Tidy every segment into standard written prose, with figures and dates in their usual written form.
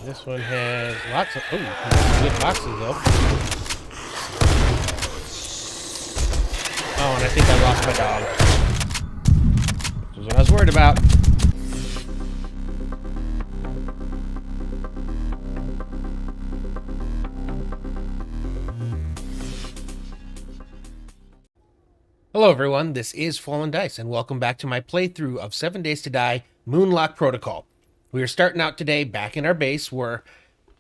This one has lots of good boxes though. Oh, and I think I lost my dog. Which is what I was worried about. Hello everyone, this is Fallen Dice, and welcome back to my playthrough of 7 Days to Die, Moonlock Protocol. We are starting out today back in our base. We're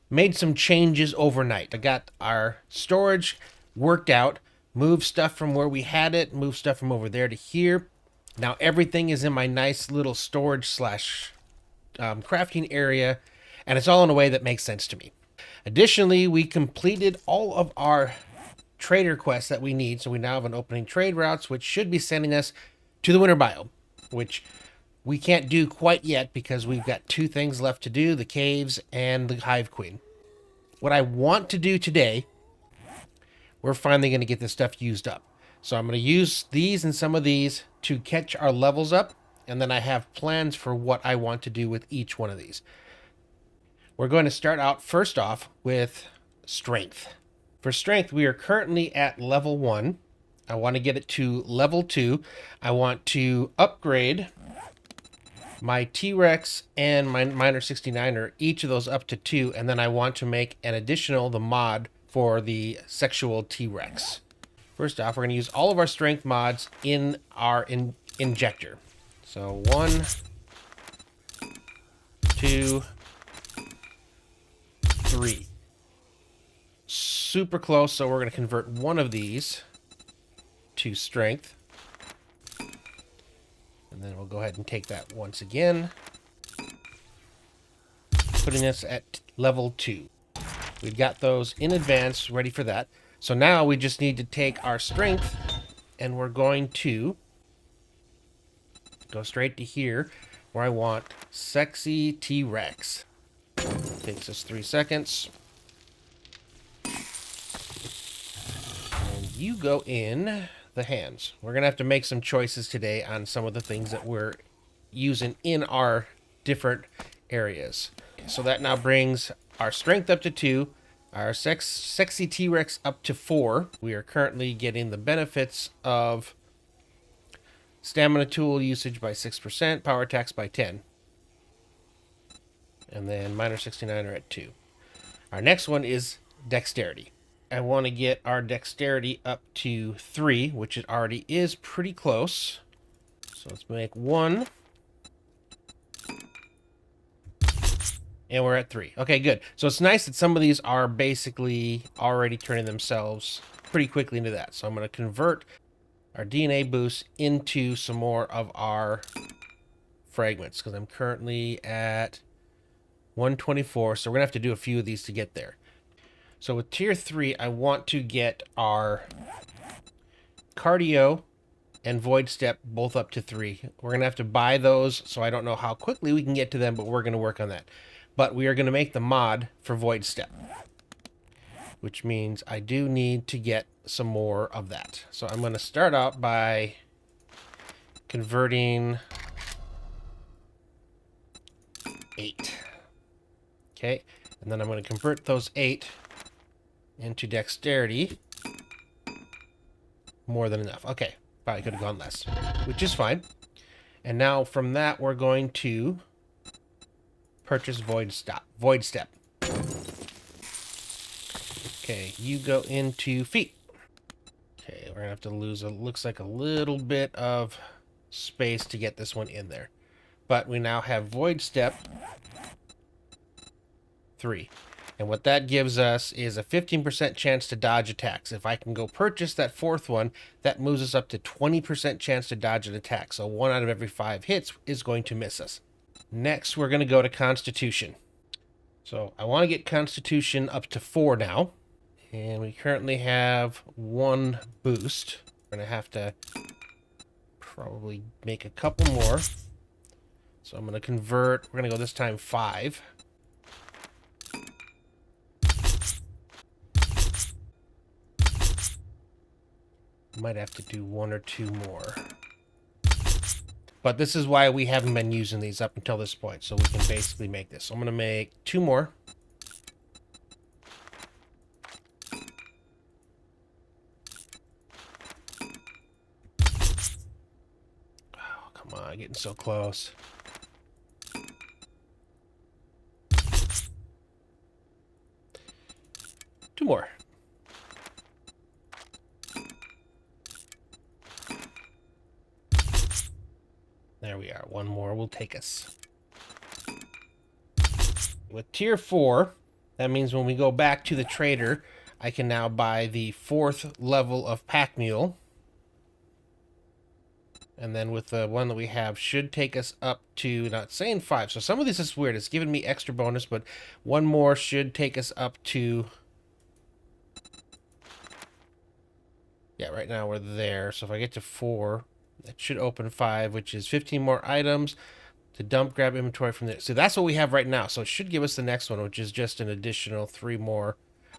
made some changes overnight. I got our storage worked out, moved stuff from where we had it, moved stuff from over there to here. Now everything is in my nice little storage slash crafting area, and it's all in a way that makes sense to me. Additionally, we completed all of our trader quests that we need, so we now have an opening trade routes, which should be sending us to the winter biome, which we can't do quite yet because we've got two things left to do, the caves and the hive queen. What I want to do today, we're finally going to get this stuff used up. So I'm going to use these and some of these to catch our levels up, and then I have plans for what I want to do with each one of these. We're going to start out first off with strength. For strength, we are currently at level 1. I want to get it to level 2. I want to upgrade my T-Rex and my Miner 69er, each of those up to 2, and then I want to make an additional, the mod for the sexual T-Rex. First off, we're going to use all of our strength mods in our injector. So 1, 2, 3. Super close, so we're going to convert one of these to strength. And then we'll go ahead and take that once again, putting us at level 2. We've got those in advance ready for that. So now we just need to take our strength, and we're going to go straight to here where I want sexy T-Rex. Takes us 3 seconds. And you go in the hands. We're gonna have to make some choices today on some of the things that we're using in our different areas. So that now brings our strength up to 2, our sexy T-Rex up to 4. We are currently getting the benefits of stamina tool usage by 6%, power attacks by 10, and then Miner 69 are at 2. Our next one is dexterity. I want to get our dexterity up to 3, which it already is pretty close. So let's make 1. And we're at 3. Okay, good. So it's nice that some of these are basically already turning themselves pretty quickly into that. So I'm going to convert our DNA boost into some more of our fragments, because I'm currently at 124. So we're going to have to do a few of these to get there. So with tier 3, I want to get our cardio and void step both up to 3. We're going to have to buy those, so I don't know how quickly we can get to them, but we're going to work on that. But we are going to make the mod for void step, which means I do need to get some more of that. So I'm going to start out by converting 8. Okay, and then I'm going to convert those 8 into dexterity. More than enough. Okay, probably could have gone less, which is fine. And now from that, we're going to purchase void step. Okay, you go into feet. Okay, we're gonna have to lose looks like a little bit of space to get this one in there, but we now have void step 3. And what that gives us is a 15% chance to dodge attacks. If I can go purchase that 4th one, that moves us up to 20% chance to dodge an attack. So 1 out of every 5 hits is going to miss us. Next, we're going to go to Constitution. So I want to get Constitution up to 4 now. And we currently have 1 boost. We're going to have to probably make a couple more. So I'm going to convert. We're going to go this time 5. Might have to do 1 or 2 more. But this is why we haven't been using these up until this point, so we can basically make this. So I'm going to make 2 more. getting so close. Two more. There we are. One more will take us. With tier 4, that means when we go back to the trader, I can now buy the 4th level of pack mule. And then with the one that we have, should take us up to, not saying 5. So some of this is weird. It's giving me extra bonus, but one more should take us up to... Yeah, right now we're there. So if I get to 4, that should open 5, which is 15 more items to dump, grab inventory from there. So that's what we have right now. So it should give us the next one, which is just an additional 3 more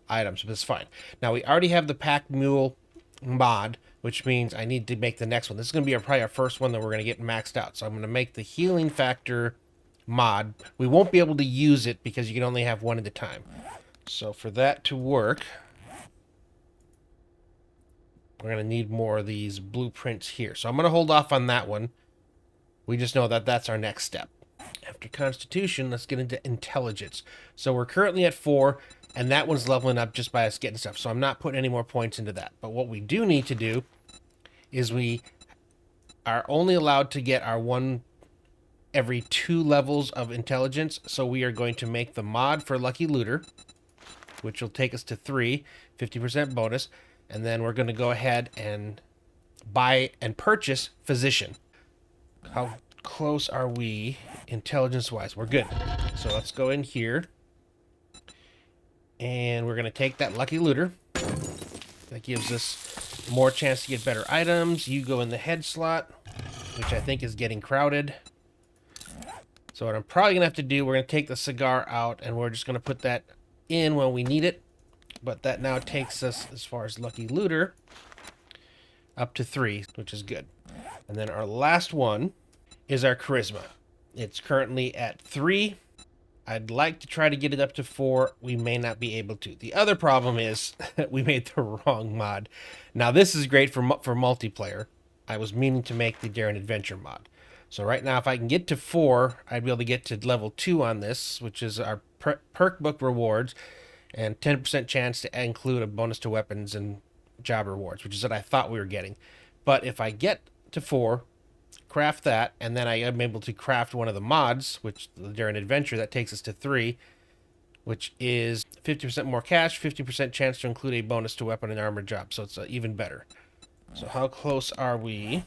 items, but it's fine. Now we already have the pack mule mod, which means I need to make the next one. This is going to be probably our first one that we're going to get maxed out. So I'm going to make the healing factor mod. We won't be able to use it because you can only have one at a time. So for that to work, we're going to need more of these blueprints here. So I'm going to hold off on that one. We just know that that's our next step. After Constitution, let's get into Intelligence. So we're currently at 4, and that one's leveling up just by us getting stuff. So I'm not putting any more points into that. But what we do need to do is we are only allowed to get our 1 every 2 levels of Intelligence. So we are going to make the mod for Lucky Looter, which will take us to 3, 50% bonus. And then we're going to go ahead and buy and purchase Physician. How close are we intelligence-wise? We're good. So let's go in here. And we're going to take that Lucky Looter. That gives us more chance to get better items. You go in the head slot, which I think is getting crowded. So what I'm probably going to have to do, we're going to take the cigar out, and we're just going to put that in when we need it. But that now takes us, as far as Lucky Looter, up to 3, which is good. And then our last one is our Charisma. It's currently at 3. I'd like to try to get it up to 4. We may not be able to. The other problem is we made the wrong mod. Now, this is great for multiplayer. I was meaning to make the Daring Adventure mod. So right now, if I can get to 4, I'd be able to get to level 2 on this, which is our perk book rewards, and 10% chance to include a bonus to weapons and job rewards, which is what I thought we were getting. But if I get to 4, craft that, and then I am able to craft one of the mods, which during adventure, that takes us to 3, which is 50% more cash, 50% chance to include a bonus to weapon and armor job. So it's even better. So how close are we?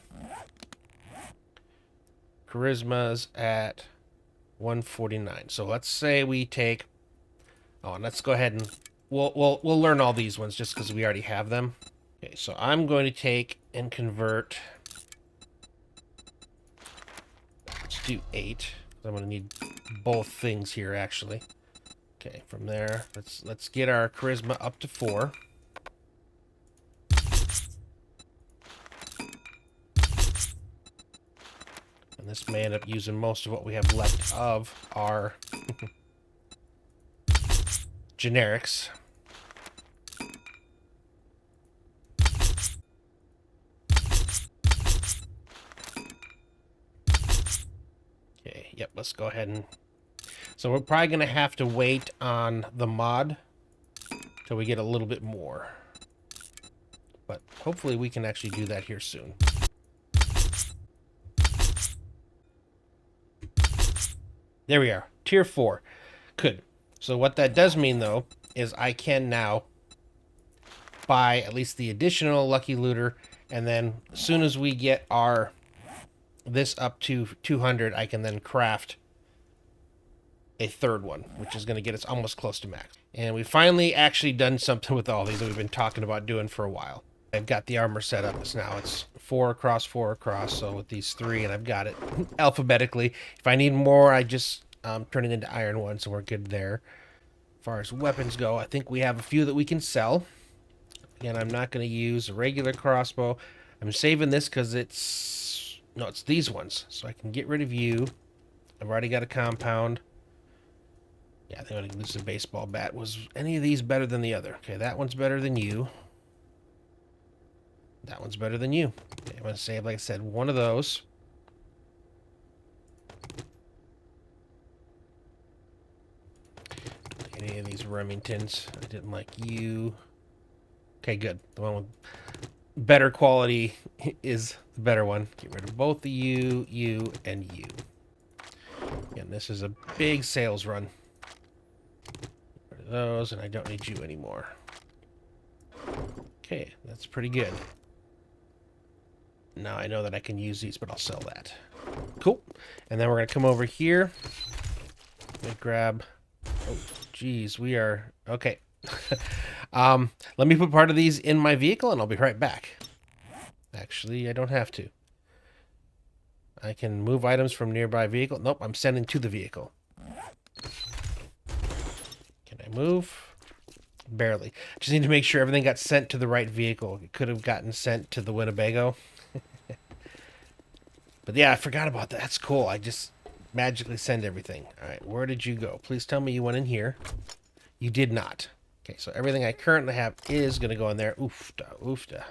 Charisma's at 149. So let's say we take... Oh, and let's go ahead and we'll learn all these ones just because we already have them. Okay, so I'm going to take and convert. Let's do 8. I'm going to need both things here actually. Okay, from there, let's get our charisma up to 4. And this may end up using most of what we have left of our generics. Okay, yep, let's go ahead and... So we're probably going to have to wait on the mod till we get a little bit more. But hopefully we can actually do that here soon. There we are. Tier 4. Good. So what that does mean, though, is I can now buy at least the additional Lucky Looter, and then as soon as we get our this up to 200, I can then craft a third one, which is going to get us almost close to max. And we finally actually done something with all these that we've been talking about doing for a while. I've got the armor set up. Now it's 4 across, 4 across. So with these 3, and I've got it alphabetically. If I need more, I just turn it into iron 1, so we're good there. As far as weapons go, I think we have a few that we can sell. Again, I'm not going to use a regular crossbow. I'm saving this because it's... No, it's these ones. So I can get rid of you. I've already got a compound. Yeah, I think I'm going to use a baseball bat. Was any of these better than the other? Okay, that one's better than you. That one's better than you. Okay, I'm going to save, like I said, one of those. any of these Remingtons. I didn't like you. Okay, good. The one with better quality is the better one. Get rid of both of you, you, and you. Again, this is a big sales run. Get rid of those, and I don't need you anymore. Okay, that's pretty good. Now I know that I can use these, but I'll sell that. Cool. And then we're going to come over here. Let me grab... Oh, geez, we are... Okay. Let me put part of these in my vehicle, and I'll be right back. Actually, I don't have to. I can move items from nearby vehicle. Nope, I'm sending to the vehicle. Can I move? Barely. Just need to make sure everything got sent to the right vehicle. It could have gotten sent to the Winnebago. But yeah, I forgot about that. That's cool. I just magically send everything. All right, where did you go? Please tell me you went in here. You did not. Okay, so everything I currently have is going to go in there. Oofda, oofda.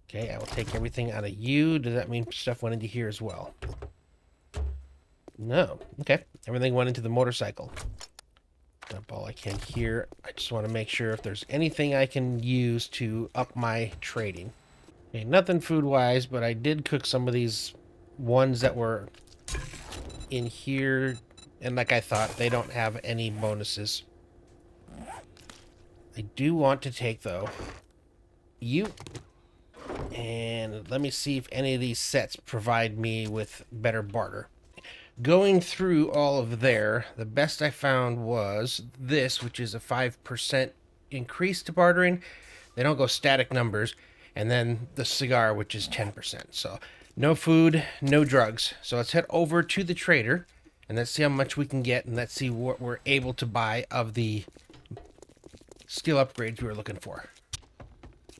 Okay, I will take everything out of you. Does that mean stuff went into here as well? No. Okay, everything went into the motorcycle. Dump all I can here. I just want to make sure if there's anything I can use to up my trading. Okay, nothing food-wise, but I did cook some of these ones that were in here. And like I thought, they don't have any bonuses. I do want to take, though, you. And let me see if any of these sets provide me with better barter. Going through all of there, the best I found was this, which is a 5% increase to bartering. They don't go static numbers. And then the cigar, which is 10%. So no food, no drugs. So let's head over to the trader and let's see how much we can get, and let's see what we're able to buy of the skill upgrades we were looking for.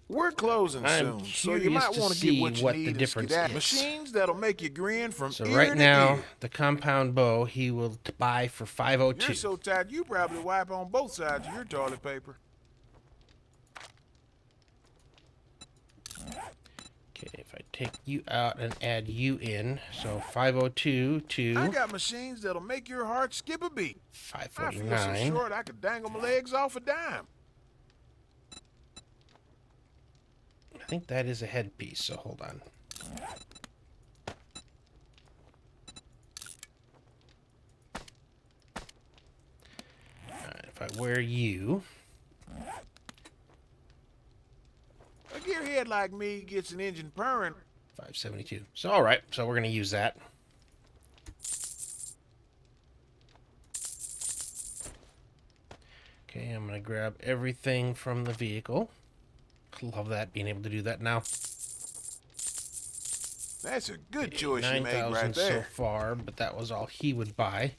We're closing soon, so you might want to get what you need the difference is. Machines that'll make you grin from so ear right to now, ear. the compound bow he will buy for 502. You're so tired you probably wipe on both sides of your toilet paper. Okay, if I take you out and add you in, so 502 to... I got machines that'll make your heart skip a beat. 549. I feel so short I could dangle my legs off a dime. I think that is a headpiece, so hold on. Alright, if I wear you... A gearhead like me gets an engine purring. 572. So, alright, so we're going to use that. Okay, I'm going to grab everything from the vehicle. Love that, being able to do that now. That's a good choice you made 9,000 right so there. far, but that was all he would buy.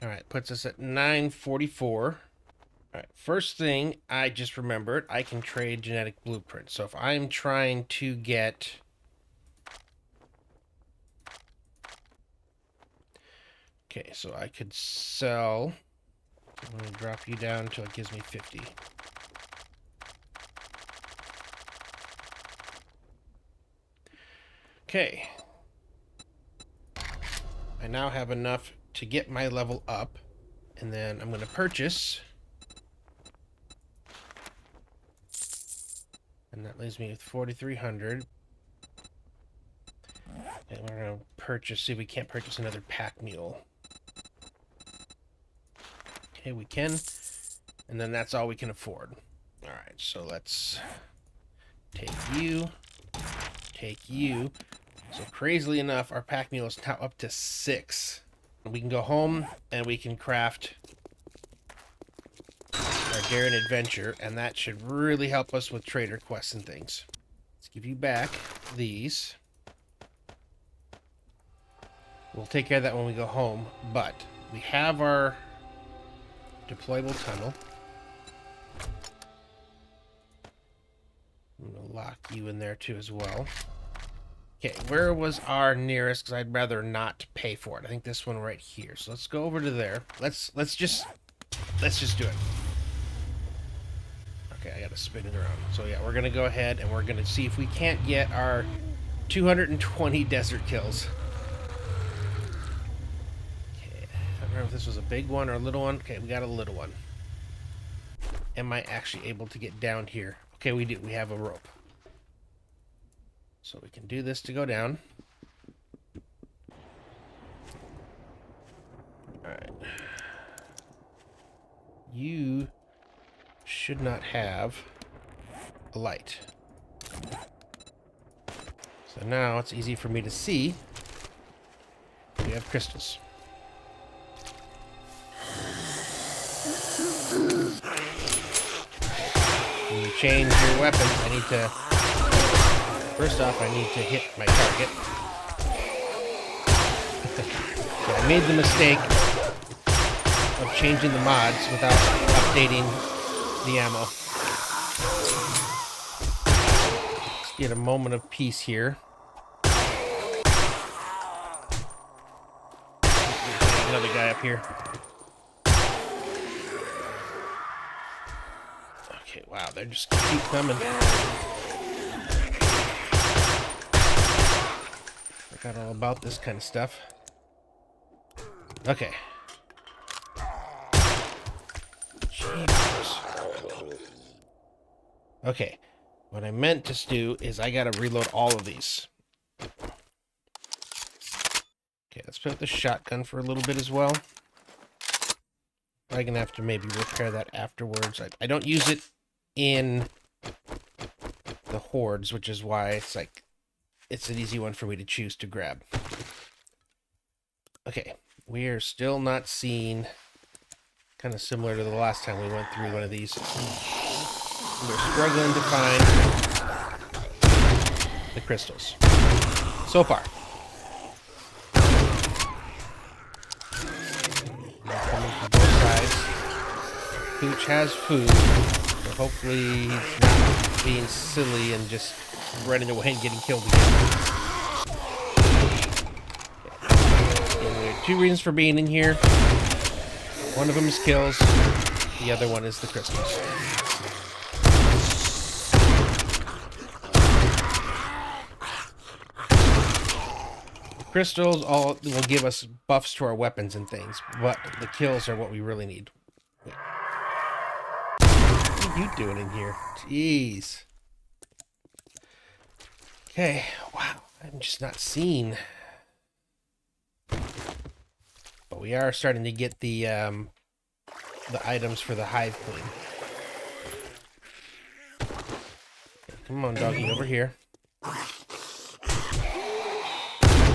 All right, puts us at 944. All right, first thing I just remembered, I can trade genetic blueprints. So if I'm trying to get... Okay, so I could sell... I'm going to drop you down until it gives me 50. Okay. I now have enough to get my level up, and then I'm going to purchase, and that leaves me with 4,300. And we're going to purchase, see if we can't purchase another pack mule. Okay, we can, and then that's all we can afford. All right, so let's take you, take you. So crazily enough, our pack mule is now up to 6. We can go home and we can craft our Daring Adventure, and that should really help us with trader quests and things. Let's give you back these. We'll take care of that when we go home, but we have our deployable tunnel. I'm going to lock you in there too as well. Okay, where was our nearest? Because I'd rather not pay for it. I think this one right here. So let's go over to there. Let's just do it. Okay, I gotta spin it around. So yeah, we're gonna go ahead and we're gonna see if we can't get our 220 desert kills. Okay, I don't remember if this was a big one or a little one. Okay, we got a little one. Am I actually able to get down here? Okay, we do. We have a rope. So we can do this to go down. Alright. You should not have a light. So now it's easy for me to see. We have crystals. When you change your weapon, I need to... First off, I need to hit my target. So I made the mistake of changing the mods without updating the ammo. Let's get a moment of peace here. Another guy up here. Okay, wow, they're just keep coming. Forgot all about this kind of stuff. Okay. Jeez. Okay. What I meant to do is I gotta reload all of these. Okay, let's put the shotgun for a little bit as well. I'm gonna have to maybe repair that afterwards. I don't use it in the hordes, which is why it's like it's an easy one for me to choose to grab. Okay, we are still not seeing, kind of similar to the last time we went through one of these. We're struggling to find the crystals. So far. They're coming from both sides. Pooch has food, so hopefully he's not being silly and just running away and getting killed again. And we have two reasons for being in here. One of them is kills, the other one is the crystals. Crystals all will give us buffs to our weapons and things, but the kills are what we really need. Wait. What are you doing in here? Jeez. Okay, wow, I'm just not seeing. But we are starting to get the items for the hive queen. Okay, come on, doggy, over here.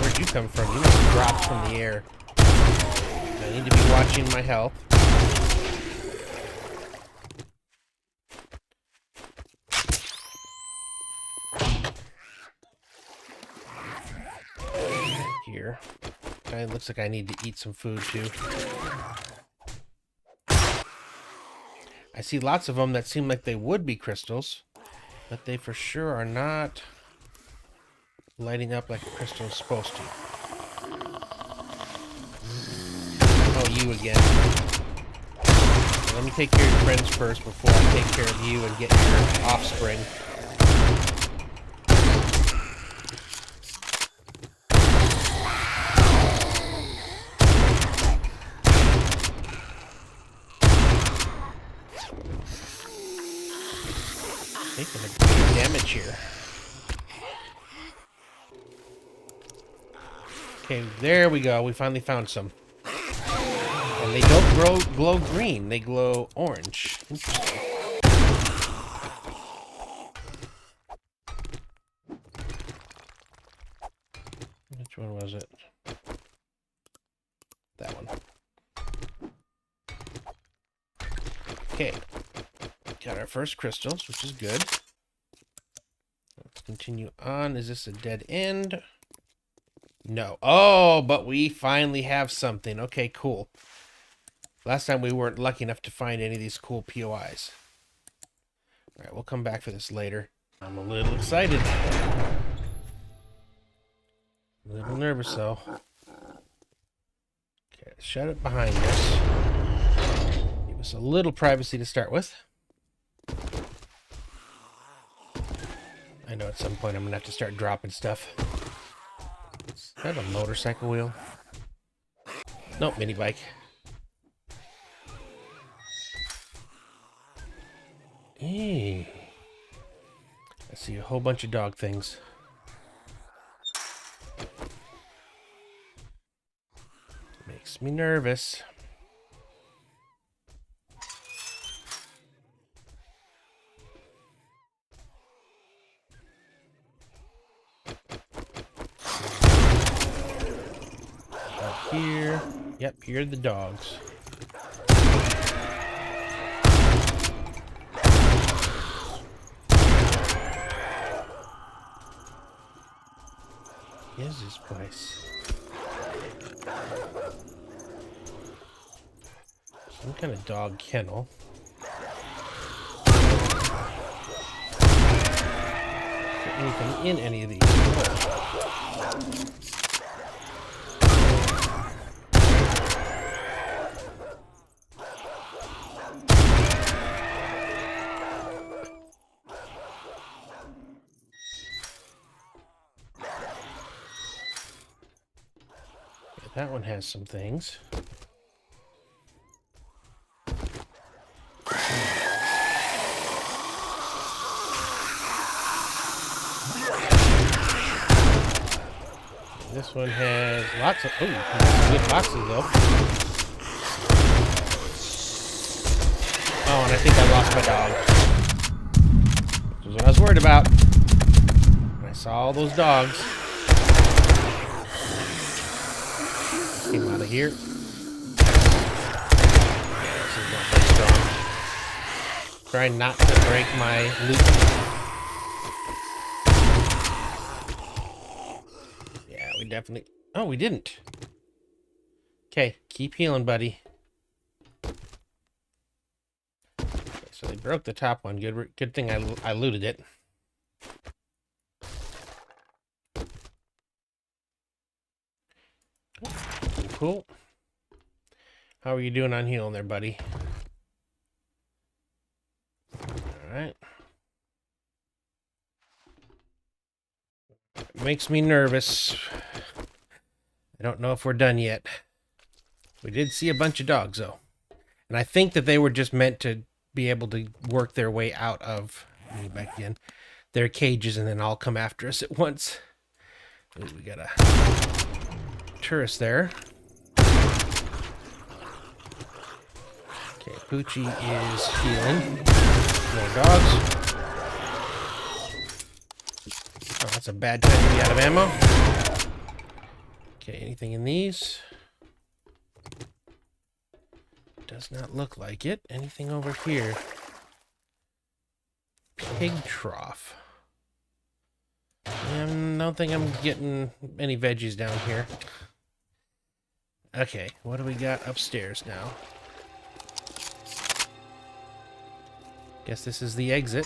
Where'd you come from? You must have dropped from the air. I need to be watching my health. Here. Okay, it looks like I need to eat some food too. I see lots of them that seem like they would be crystals, but they for sure are not lighting up like a crystal is supposed to. Oh, you again. Let me take care of your friends first before I take care of you and get your offspring. Taking a big damage here. Okay, there we go. We finally found some. And they don't glow green. They glow orange. Interesting. Which one was it? That one. Okay. Got our first crystals, which is good. Let's continue on. Is this a dead end? No. Oh, but we finally have something. Okay, cool. Last time we weren't lucky enough to find any of these cool POIs. Alright, we'll come back for this later. I'm a little excited. A little nervous, though. Okay, shut it behind us. Give us a little privacy to start with. I know at some point I'm gonna have to start dropping stuff. Is that a motorcycle wheel? Nope, mini bike. Hey. I see a whole bunch of dog things. Makes me nervous. Up here. Yep, here are the dogs. What is this place? Some kind of dog kennel. Is there anything in any of these? That one has some things. This one has lots of... Oh, good boxes though. Oh, and I think I lost my dog. Which is what I was worried about. When I saw all those dogs. Came out of here. This is not very strong. Trying not to break my loot. Yeah, we definitely... Oh, we didn't. Okay, keep healing, buddy. Okay, so they broke the top one. Good thing I looted it. Cool. How are you doing on healing there, buddy? Alright. It makes me nervous. I don't know if we're done yet. We did see a bunch of dogs, though. And I think that they were just meant to be able to work their way out of... Let me back again. Their cages and then all come after us at once. Ooh, we got a tourist there. Okay, Poochie is healing. More dogs. Oh, that's a bad time to be out of ammo. Okay, anything in these? Does not look like it. Anything over here? Pig trough. I don't think I'm getting any veggies down here. Okay, what do we got upstairs now? Guess this is the exit.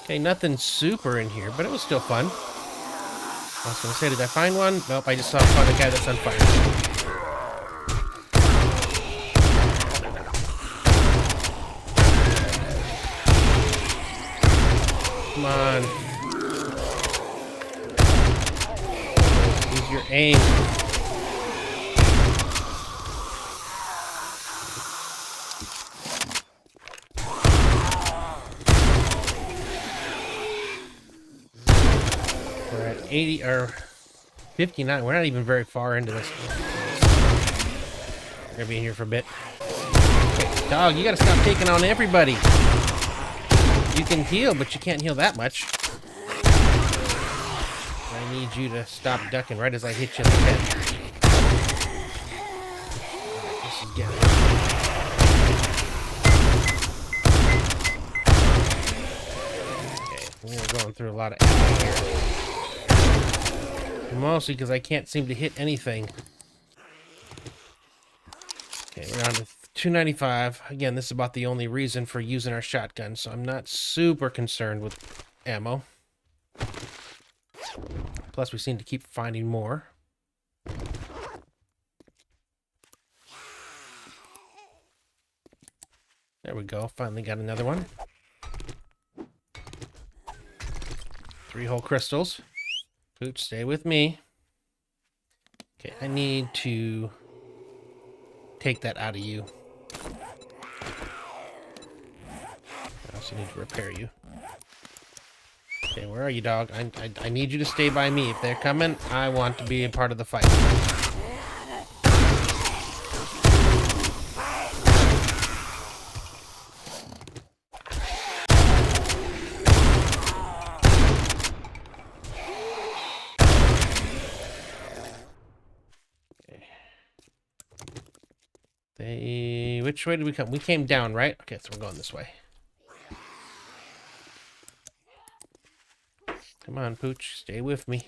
Okay, nothing super in here, but it was still fun. I was gonna say, did I find one? Nope, I just found a guy that's on fire. Come on. Use your aim. We're at 80 or 59. We're not even very far into this. We're gonna be here for a bit. Okay, dog, you gotta stop taking on everybody. You can heal, but you can't heal that much. I need you to stop ducking right as I hit you in the head. Alright, this is getting... Okay, we're going through a lot of ammo here. Mostly because I can't seem to hit anything. Okay, we're on to 295. Again, this is about the only reason for using our shotgun, so I'm not super concerned with ammo. Plus, we seem to keep finding more. There we go. Finally got another one. 3 whole crystals. Pooch, stay with me. Okay, I need to take that out of you. I also need to repair you. Okay, where are you, dog? I need you to stay by me. If they're coming, I want to be a part of the fight. Okay. Which way did we come? We came down, right? Okay, so we're going this way. Come on, Pooch. Stay with me.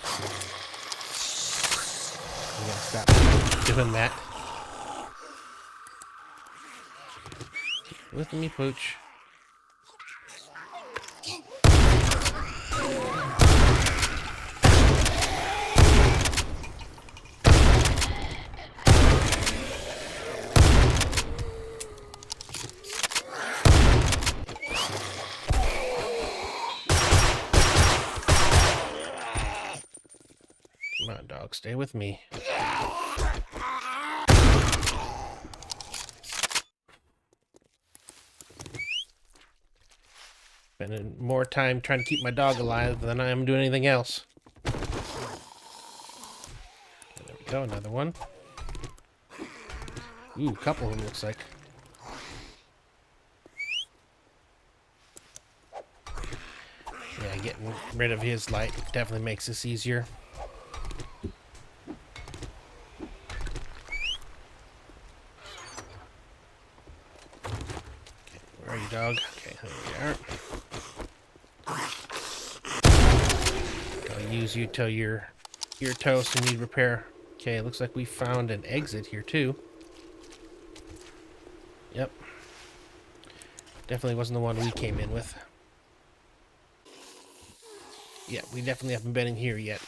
I'm gonna stop doing that. Stay with me, Pooch. Come on, dog. Stay with me. Spending more time trying to keep my dog alive than I am doing anything else. There we go, another one. Ooh, a couple of them looks like. Yeah, getting rid of his light definitely makes this easier. Where are you, dog? Okay, there we are. I'll use you till you're toast and need repair. Okay, it looks like we found an exit here too. Yep. Definitely wasn't the one we came in with. Yeah, we definitely haven't been in here yet.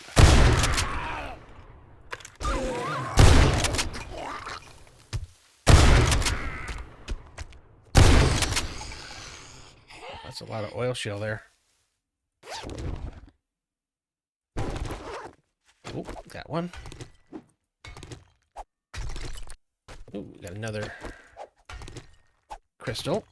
That's a lot of oil shell there. Oh, got one. Oh, we got another crystal.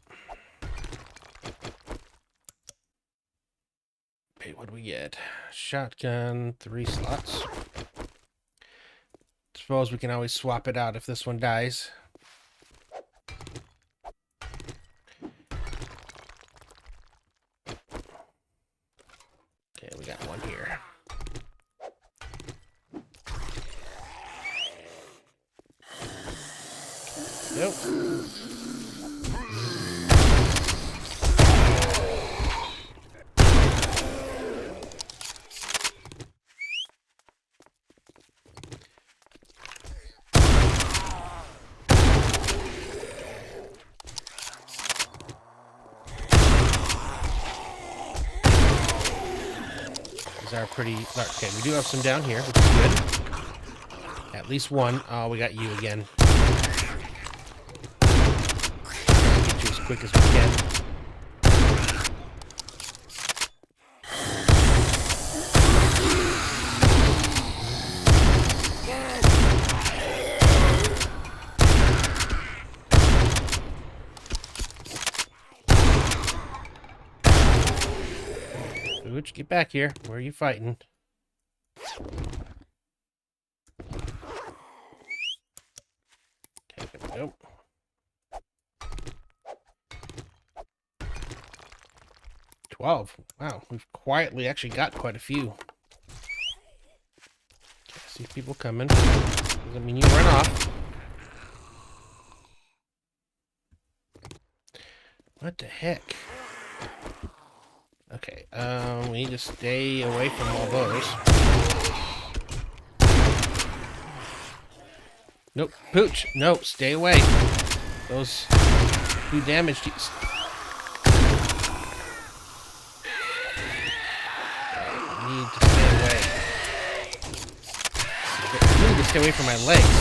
Okay, what do we get? Shotgun, 3 slots. Suppose we can always swap it out if this one dies. Okay, we got one here. Nope. These are pretty large. Okay, we do have some down here, which is good. At least one. Oh, we got you again. Get you as quick as we can. Ooch, get back here. Where are you fighting? Okay, there we go. Wow, we've quietly actually got quite a few. Okay, I see people coming. Doesn't mean you run off. What the heck? Okay, we need to stay away from all those. Nope, Pooch, nope, stay away. Those do damage to you. I need to stay away. I need to stay away from my legs.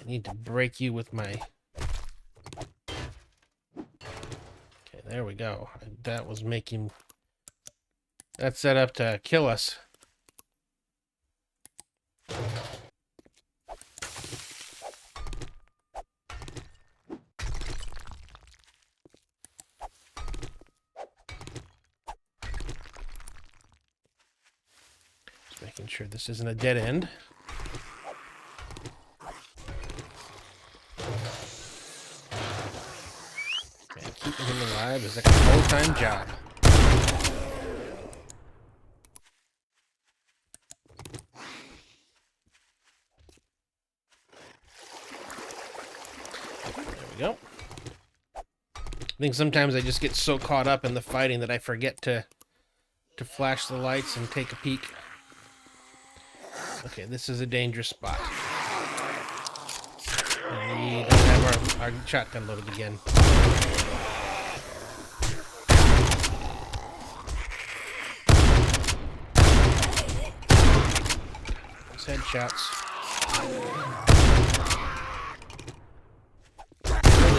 need to break you with my... Okay, there we go. That was making... That's set up to kill us. Just making sure this isn't a dead end. And keeping him alive is like a full-time job. Go. I think sometimes I just get so caught up in the fighting that I forget to flash the lights and take a peek. Okay, this is a dangerous spot. And we don't have our shotgun loaded again. Those headshots.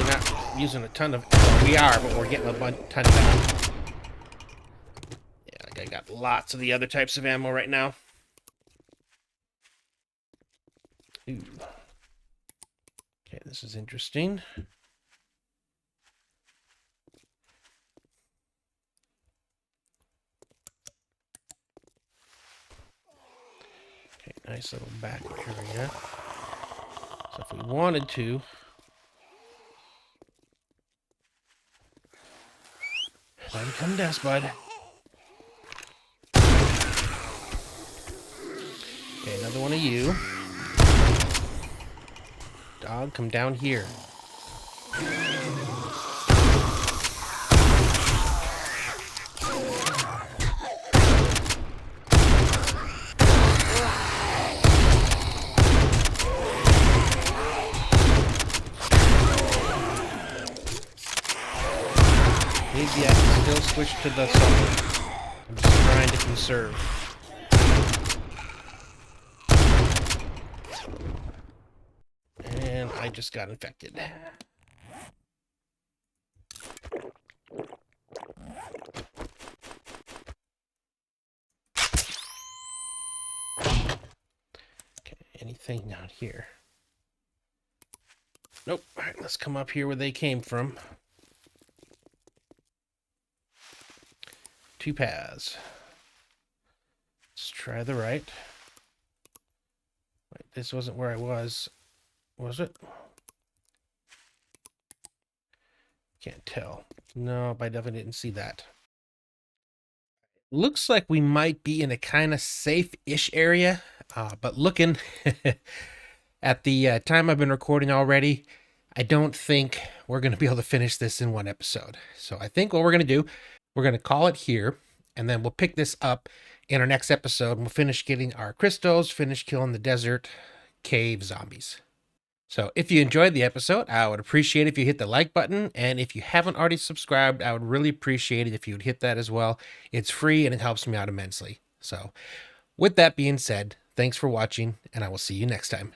Not using a ton of... Well, we are, but we're getting a ton of ammo. Yeah, like I got lots of the other types of ammo right now. Ooh. Okay, this is interesting. Okay, nice little back area. So if we wanted to... Time to come death, bud. Okay, another one of you. Dog, come down here. Maybe I can still switch to the assault. I'm just trying to conserve. And I just got infected. Okay, anything down here? Nope. Alright, let's come up here where they came from. Two paths. Let's try the right. Wait, this wasn't where I was it? Can't tell. No, I definitely didn't see that. Looks like we might be in a kind of safe-ish area, but looking at the time I've been recording already, I don't think we're going to be able to finish this in one episode. So I think what we're going to do, we're going to call it here, and then we'll pick this up in our next episode, and we'll finish getting our crystals, finish killing the desert cave zombies. So if you enjoyed the episode, I would appreciate it if you hit the like button, and if you haven't already subscribed, I would really appreciate it if you would hit that as well. It's free, and it helps me out immensely. So with that being said, thanks for watching, and I will see you next time.